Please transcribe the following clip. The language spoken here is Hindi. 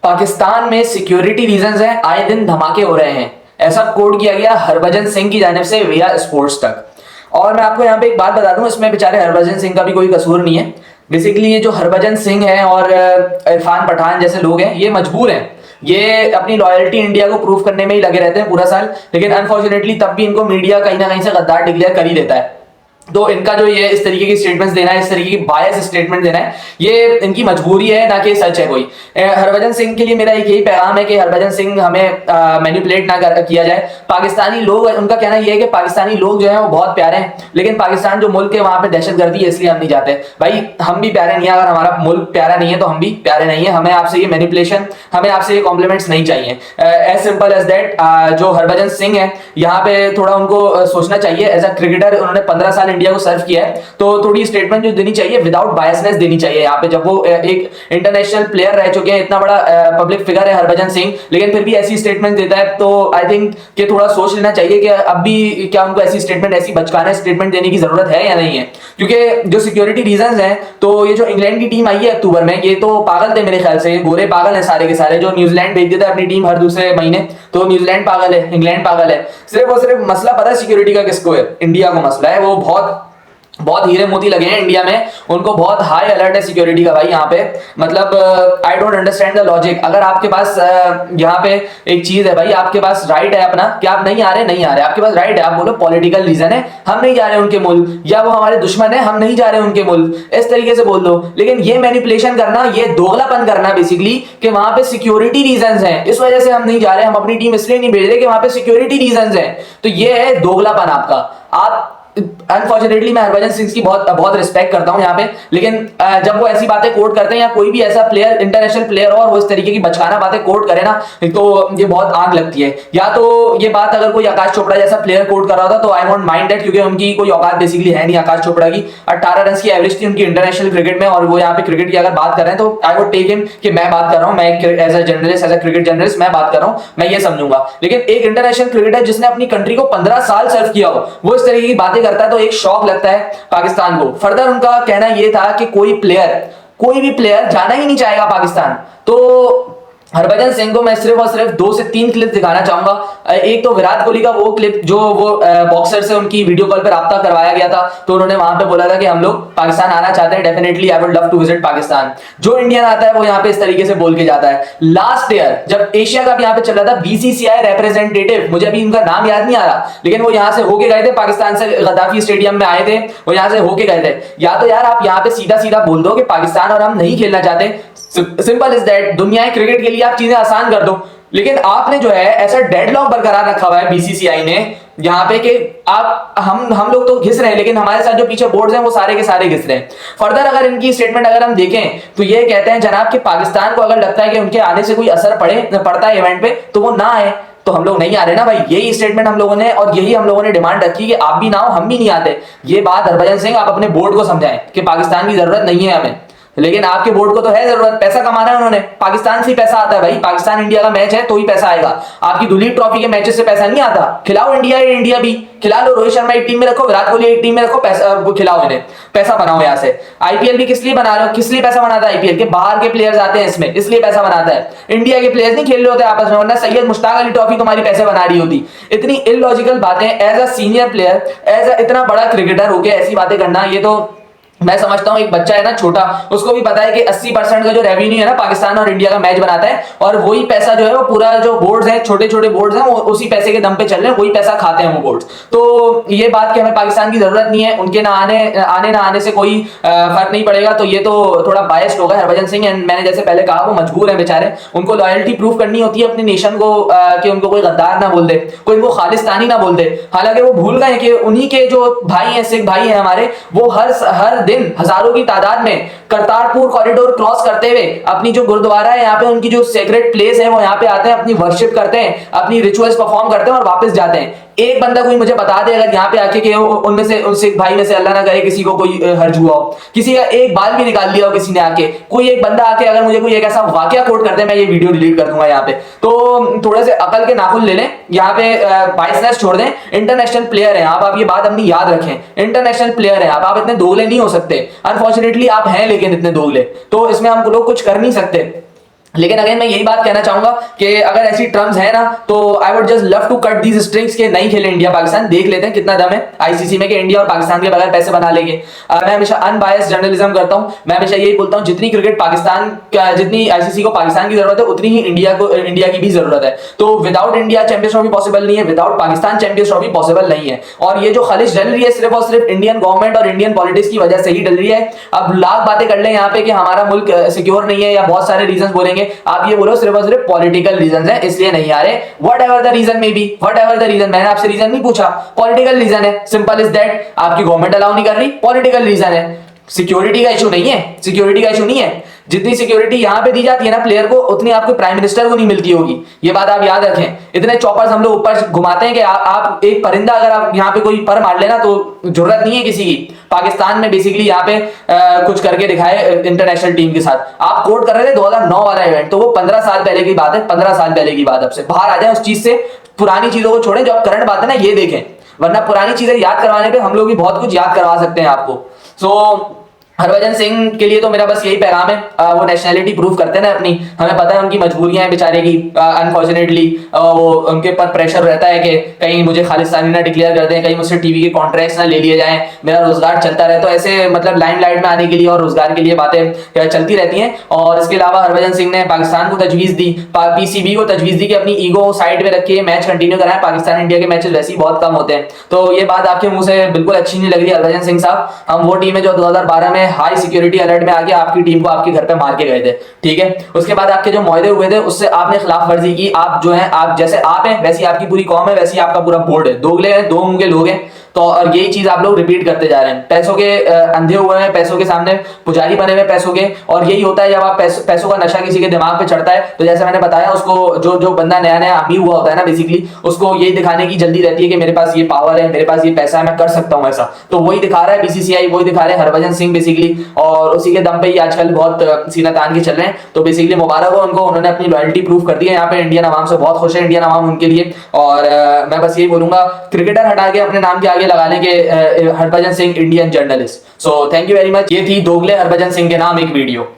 पाकिस्तान में सिक्योरिटी रीजंस हैं, आए दिन धमाके हो रहे हैं, ऐसा कोड किया गया हरभजन सिंह की जानिब से विया स्पोर्ट्स तक। और मैं आपको यहाँ पे एक बात बता दूं, इसमें बेचारे हरभजन सिंह का भी कोई कसूर नहीं है। बेसिकली ये जो हरभजन सिंह है और इरफान पठान जैसे लोग हैं, ये मजबूर हैं। ये अपनी लॉयल्टी इंडिया को प्रूव करने में ही लगे रहते हैं पूरा साल, लेकिन अनफॉर्चुनेटली तब भी इनको मीडिया कहीं ना कहीं से गद्दार डिक्लेयर कर ही देता है। तो इनका जो ये इस तरीके की स्टेटमेंट्स देना है, इस तरीके की बायस स्टेटमेंट देना है, ये इनकी मजबूरी है, ना कि सच है कोई। हरभजन सिंह के लिए मेरा एक यही पैगाम है कि हरभजन सिंह हमें मैनिपुलेट ना किया जाए। पाकिस्तानी लोग, उनका कहना यह है कि पाकिस्तानी लोग जो है वो बहुत प्यारे हैं, लेकिन पाकिस्तान जो मुल्क है वहां पे दहशतगर्दी है, इसलिए हम नहीं जाते। भाई हम भी प्यारे नहीं है, अगर हमारा मुल्क प्यारा नहीं है तो हम भी प्यारे नहीं है। हमें आपसे ये मैनिपुलेशन, हमें आपसे ये कॉम्प्लीमेंट्स नहीं चाहिए। As simple as that. जो हरभजन सिंह है, यहाँ पे थोड़ा उनको सोचना चाहिए। एज अ क्रिकेटर उन्होंने 15 साल इंडिया को सर्व किया है, तो थोड़ी स्टेटमेंट जो देनी चाहिए विदाउट बायसनेस देनी चाहिए यहाँ पे। जब वो एक इंटरनेशनल प्लेयर रह चुके हैं, इतना बड़ा पब्लिक फिगर है हरभजन सिंह, लेकिन फिर भी ऐसी स्टेटमेंट देता है, तो आई थिंक कि थोड़ा सोच लेना चाहिए कि अब भी क्या उनको ऐसी स्टेटमेंट, ऐसी बचकाना स्टेटमेंट देने की जरूरत है या नहीं है। क्योंकि जो सिक्योरिटी रीजंस हैं, तो ये जो इंग्लैंड की टीम आई है अक्टूबर में, ये तो पागल थे मेरे ख्याल से, गोरे पागल हैं सारे के सारे। जो न्यूजीलैंड भेज देता है अपनी टीम हर दूसरे महीने, तो न्यूजीलैंड पागल है, इंग्लैंड पागल है। सिर्फ और सिर्फ मसला पता है सिक्योरिटी का किसको है? इंडिया को मसला है। वो बहुत हीरे मोती लगे हैं इंडिया में, उनको बहुत हाई अलर्ट है सिक्योरिटी का भाई यहाँ पे। मतलब I don't understand the logic. अगर आपके पास यहाँ पे एक चीज है भाई, आपके पास राइट है अपना कि आप नहीं आ रहे, आपके पास राइट है। आप बोलो पॉलिटिकल रीजन है, हम नहीं जा रहे उनके मुल्क, या वो हमारे दुश्मन है, हम नहीं जा रहे उनके मुल्क, इस तरीके से बोल दो। लेकिन ये मैनिपुलेशन करना, ये दोगलापन करना बेसिकली, कि वहां पे सिक्योरिटी रीजंस हैं, इस वजह से हम नहीं जा रहे, हम अपनी टीम इसलिए नहीं भेज रहे कि वहां पे सिक्योरिटी रीजंस हैं। तो ये है दोगलापन आपका। आप अनफॉर्चुनेटली मैं हरभजन सिंह की बहुत रिस्पेक्ट करता हूं यहाँ पे, लेकिन जब वो ऐसी बातें कोट करते हैं, या कोई भी ऐसा प्लेयर, इंटरनेशनल प्लेयर और वो इस तरीके की बचकाना बातें कोट करे ना, तो ये बहुत आग लगती है। या तो ये बात अगर कोई आकाश चोपड़ा जैसा प्लेयर कोट कर रहा था तो आई वोंट माइंड दैट, क्योंकि उनकी कोई औकात बेसिकली है नहीं आकाश चोपड़ा की। 18 रन की एवरेज थी उनकी इंटरनेशनल क्रिकेट में, और वो यहाँ पे क्रिकेट की अगर बात कर रहे हैं तो आई वुड टेक हिम कि मैं बात कर रहा हूँ, मैं as a journalist, as a cricket journalist मैं बात कर रहा हूँ, मैं ये समझूंगा। लेकिन एक इंटरनेशनल क्रिकेटर जिसने अपनी कंट्री को 15 साल सर्व किया हो, वो इस तरीके की बातें करता है, तो एक शौक लगता है पाकिस्तान को। फर्दर उनका कहना यह था कि कोई भी प्लेयर जाना ही नहीं चाहेगा पाकिस्तान। तो हरभजन सिंह को मैं सिर्फ और सिर्फ 2 से 3 क्लिप दिखाना चाहूंगा। एक तो विराट कोहली का वो क्लिप जो वो बॉक्सर से उनकी वीडियो कॉल पर राब्ता करवाया गया था, तो उन्होंने वहां पे बोला था कि हम लोग पाकिस्तान आना चाहते हैं, definitely I would love to visit Pakistan. जो इंडियन आता है वो यहाँ पे इस तरीके से बोल के जाता है। लास्ट ईयर जब एशिया कप यहाँ पे चल रहा था, बीसीसीआई रिप्रेजेंटेटिव, मुझे अभी उनका नाम याद नहीं आ रहा, लेकिन वो यहाँ से होके गए थे, पाकिस्तान से गद्दाफी स्टेडियम में आए थे, वो यहाँ से होके गए थे। या तो यार आप यहाँ पे सीधा सीधा बोल दो कि पाकिस्तान और हम नहीं खेलना चाहते, सिंपल इज दैट। दुनिया क्रिकेट के लिए आप चीजें आसान कर दो, लेकिन आपने जो है ऐसा डेडलॉक बरकरार रखा हुआ है बीसीसीआई ने यहाँ पे कि आप हम लोग तो घिस रहे हैं, लेकिन हमारे साथ जो पीछे बोर्ड्स हैं वो सारे के सारे घिस रहे हैं। फर्दर अगर इनकी स्टेटमेंट अगर हम देखें तो ये कहते हैं जनाब कि पाकिस्तान को अगर लगता है कि उनके आने से कोई असर पड़ता है इवेंट पे, तो वो ना आए, तो हम लोग नहीं आ रहे ना भाई। यही स्टेटमेंट हम लोगों ने, और यही हम लोगों ने डिमांड रखी कि आप भी ना हो, हम भी नहीं आते। ये बात हरभजन सिंह आप अपने बोर्ड को समझाएं कि पाकिस्तान की जरूरत नहीं है हमें, लेकिन आपके बोर्ड को तो है जरूरत। पैसा कमाना है उन्होंने, पाकिस्तान से ही पैसा आता है भाई। पाकिस्तान इंडिया का मैच है तो ही पैसा आएगा, आपकी दुलीप ट्रॉफी के मैचेस से पैसा नहीं आता। खिलाओ इंडिया भी खिला लो, रोहित शर्मा एक टीम में रखो, विराट कोहली एक टीम में रखो, पैसा खिलाओ इन्हें, पैसा बनाओ यहाँ से। आईपीएल भी किस लिए बना रहे हो? किस लिए पैसा बनाता है आईपीएल के? बाहर के प्लेयर्स आते हैं इसमें, इसलिए पैसा बनाता है। इंडिया के प्लेयर्स नहीं खेल रहे होते आपस में, वरना सैयद मुश्ताक अली ट्रॉफी तुम्हारी पैसे बना रही होती। इतनी इलॉजिकल बातें as a senior player, as a इतना बड़ा क्रिकेटर होके ऐसी बातें करना, ये तो मैं समझता हूं एक बच्चा है ना छोटा, उसको भी पता है कि 80% का जो रेवेन्यू है ना पाकिस्तान और इंडिया का मैच बनाता है, और वही पैसा जो है वो पूरा जो बोर्ड्स हैं, छोटे छोटे बोर्ड्स हैं, वो उसी पैसे के दम पे चल रहे हैं, वही पैसा खाते हैं वो बोर्ड्स। तो ये बात कि हमें पाकिस्तान की जरूरत नहीं है, उनके ना आने से कोई फर्क नहीं पड़ेगा, तो ये तो थोड़ा बायस्ड होगा हरभजन सिंह। एंड मैंने जैसे पहले कहा, वो मजबूर है बेचारे, उनको लॉयल्टी प्रूव करनी होती है अपने नेशन को, कि उनको कोई गद्दार ना बोल दे, कोई उनको खालिस्तानी ना बोल दे। हालांकि वो भूल गए कि उन्हीं के जो भाई हैं, सिख भाई हैं हमारे, वो हर दिन हजारों की तादाद में करतारपुर कॉरिडोर क्रॉस करते हुए अपनी जो गुरुद्वारा है यहाँ पे, उनकी जो सेक्रेट प्लेस है, वो यहाँ पे आते हैं, अपनी वर्शिप करते हैं, अपनी रिचुअल्स परफॉर्म करते हैं और वापस जाते हैं। एक बंदा कोई मुझे बता दे अगर यहाँ पे आके कि उनमें से उन सिख भाई में से अल्लाह ना करे किसी को कोई हर्ज हुआ हो, किसी का एक बाल भी निकाल लिया हो किसी ने आके, कोई एक बंदा आके अगर मुझे कोई एक ऐसा वाकया कोट कर दे, मैं ये वीडियो डिलीट कर दूंगा यहाँ पे। तो थोड़े से अकल के नाखून ले लें, यहाँ पे बाइसनेस छोड़ दें। इंटरनेशनल प्लेयर हैं आप ये बात अपनी याद रखें। इंटरनेशनल प्लेयर हैं आप इतने दोगले नहीं हो सकते। अनफॉर्चुनेटली आप हैं, लेकिन इतने दोगले, तो इसमें हम लोग कुछ कर नहीं सकते। लेकिन अगेन मैं यही बात कहना चाहूंगा कि अगर ऐसी टर्म्स है ना तो I would just love to cut these strings के नहीं खेले इंडिया पाकिस्तान, देख लेते हैं कितना दम है आईसीसी में कि इंडिया और पाकिस्तान के बगैर पैसे बना लेंगे। मैं हमेशा अनबायस्ड जर्नलिज्म करता हूं, मैं हमेशा यही बोलता हूं जितनी क्रिकेट पाकिस्तान का, जितनी आईसीसी को पाकिस्तान की जरूरत है उतनी ही इंडिया की भी जरूरत है। तो without India champions trophy possible नहीं है, without Pakistan champions trophy possible नहीं है। और ये जो खलिश डल रही है सिर्फ और सिर्फ इंडियन गवर्नमेंट और इंडियन पॉलिटिक्स की वजह से ही डल रही है। अब लाख बातें कर ले यहाँ पे कि हमारा मुल्क सिक्योर नहीं है या बहुत सारे रीजन बोलेंगे, आप ये बोलो सिर्फ और सिर्फ पॉलिटिकल रीजन है इसलिए नहीं आ रहे। Whatever the reason may be, whatever the reason, मैंने आपसे रीजन नहीं पूछा, पॉलिटिकल रीजन है, सिंपल इज दैट। आपकी गवर्नमेंट अलाउ नहीं कर रही, पॉलिटिकल रीजन है, सिक्योरिटी का इशू नहीं है, सिक्योरिटी का इशू नहीं है। जितनी सिक्योरिटी यहां पे दी जाती है ना प्लेयर को, उतनी आपको प्राइम मिनिस्टर को नहीं मिलती होगी, ये बात आप याद रखें। इतने चॉपर्स हम लोग ऊपर घुमाते हैं कि आप एक परिंदा अगर आप यहाँ पे कोई पर मार लेना तो जरूरत नहीं है किसी की। पाकिस्तान में बेसिकली यहाँ पे कुछ करके दिखाए इंटरनेशनल टीम के साथ। आप कोट कर रहे थे 2009 वाला इवेंट, तो वो 15 साल पहले की बात है, 15 साल पहले की बात। अब से बाहर आ जाए उस चीज से, पुरानी चीजों को छोड़ें, जो अब करंट बात है ना ये देखें, वरना पुरानी चीजें याद करवाने पे हम लोग भी बहुत कुछ याद करवा सकते हैं आपको। सो हरभजन सिंह के लिए तो मेरा बस यही पैगाम है, वो नेशनैलिटी प्रूव करते हैं ना अपनी, हमें पता है उनकी मजबूरियां हैं बेचारे की, अनफॉर्चुनेटली वो उनके ऊपर प्रेशर रहता है कि कहीं मुझे खालिस्तानी ना डिक्लेयर कर दें, कहीं मुझसे टीवी के कॉन्ट्रैक्ट्स ना ले लिए जाएं, मेरा रोजगार चलता रहे। तो ऐसे मतलब लाइमलाइट में आने के लिए और रोजगार के लिए बातें चलती रहती हैं। और इसके अलावा हरभजन सिंह ने पाकिस्तान को तजवीज दी, पीसीबी को तजवीज दी कि अपनी ईगो साइड में रखिए, मैच कंटिन्यू कराएं, पाकिस्तान इंडिया के मैचेस वैसे ही बहुत कम होते हैं। तो ये बात आपके मुंह से बिल्कुल अच्छी नहीं लग रही हरभजन सिंह साहब। हम वो टीम है जो 2012 में हाई सिक्योरिटी अलर्ट में आके आपकी टीम को आपके घर पे मार के गए थे, ठीक है। उसके बाद आपके जो मुआहदे हुए थे उससे आपने खिलाफ वर्जी की। आप जो है, आप जैसे आप हैं वैसी आपकी पूरी कौम है, वैसी आपका पूरा बोर्ड है, दोगले हैं, दो मुंह के लोग हैं। तो और यही चीज आप लोग रिपीट करते जा रहे हैं, पैसों के अंधे हुए हैं, पैसों के सामने पुजारी बने हुए पैसों के। और यही होता है जब आप पैसों का नशा किसी के दिमाग पे चढ़ता है, तो जैसे मैंने बताया, उसको जो बंदा नया नया अमीर हुआ होता है ना, बेसिकली उसको यही दिखाने की जल्दी रहती है कि मेरे पास ये पावर है, मेरे पास ये पैसा है, मैं कर सकता हूँ ऐसा। तो वही दिखा रहा है बीसीसीआई, वही दिखा रहे हैं हरभजन सिंह बेसिकली, और उसी के दम पे ही आजकल बहुत सीना तान के चल रहे हैं। तो बेसिकली मुबारक हो उनको, उन्होंने अपनी लॉयल्टी प्रूव कर दी है यहाँ पे। इंडियन आवाम से बहुत खुश है, इंडियन आवाम उनके लिए। और मैं बस यही बोलूंगा, क्रिकेटर हटा के अपने नाम के आगे लगा लें कि Harbhajan Singh Indian journalist. So thank you very much. ये थी दोगले हरभजन सिंह के नाम एक वीडियो।